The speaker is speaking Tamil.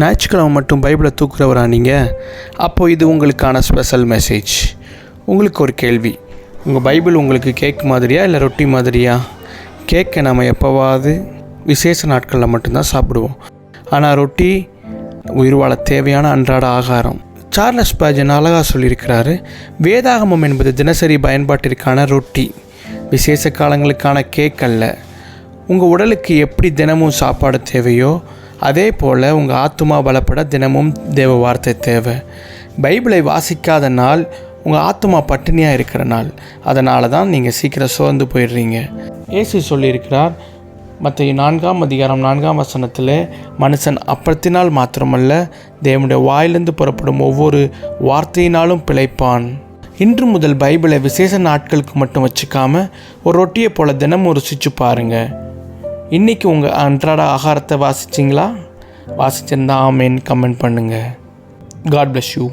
ஞாயிற்றுக்கிழமை மட்டும் பைபிளை தூக்குறவரா நீங்கள்? அப்போது இது உங்களுக்கான ஸ்பெஷல் மெசேஜ். உங்களுக்கு ஒரு கேள்வி, உங்கள் பைபிள் உங்களுக்கு கேக் மாதிரியா இல்லை ரொட்டி மாதிரியா? கேக்கை நம்ம எப்போவாவது விசேஷ நாட்களில் மட்டும்தான் சாப்பிடுவோம். ஆனால் ரொட்டி உயிர் வாழ தேவையான அன்றாட ஆகாரம். சார்லஸ் ஸ்பர்ஜன் அழகாக சொல்லியிருக்கிறாரு, வேதாகமம் என்பது தினசரி பயன்பாட்டிற்கான ரொட்டி, விசேஷ காலங்களுக்கான கேக் அல்ல. உங்கள் உடலுக்கு எப்படி தினமும் சாப்பாடு தேவையோ அதே போல் உங்கள் ஆத்துமா பலப்பட தினமும் தேவ வார்த்தை தேவை. பைபிளை வாசிக்காத நாள் உங்கள் ஆத்துமா பட்டினியாக இருக்கிற நாள். அதனால தான் நீங்கள் சீக்கிரம் சோர்ந்து போயிடுறீங்க. இயேசு சொல்லியிருக்கிறார், மத்தேயு 4:4 மனுஷன் அப்பத்தினால் மாத்திரமல்ல தேவனுடைய வாயிலிருந்து புறப்படும் ஒவ்வொரு வார்த்தையினாலும் பிழைப்பான். இன்று முதல் பைபிளை விசேஷ நாட்களுக்கு மட்டும் வச்சுக்காமல் ஒரு ரொட்டியை போல் தினமும் ருசிச்சு பாருங்கள். இன்றைக்கி உங்கள் அன்றாட ஆகாரத்தை வாசிச்சிங்களா? வாசிச்சிருந்தா ஆமேன்னு கமெண்ட் பண்ணுங்கள். God bless you.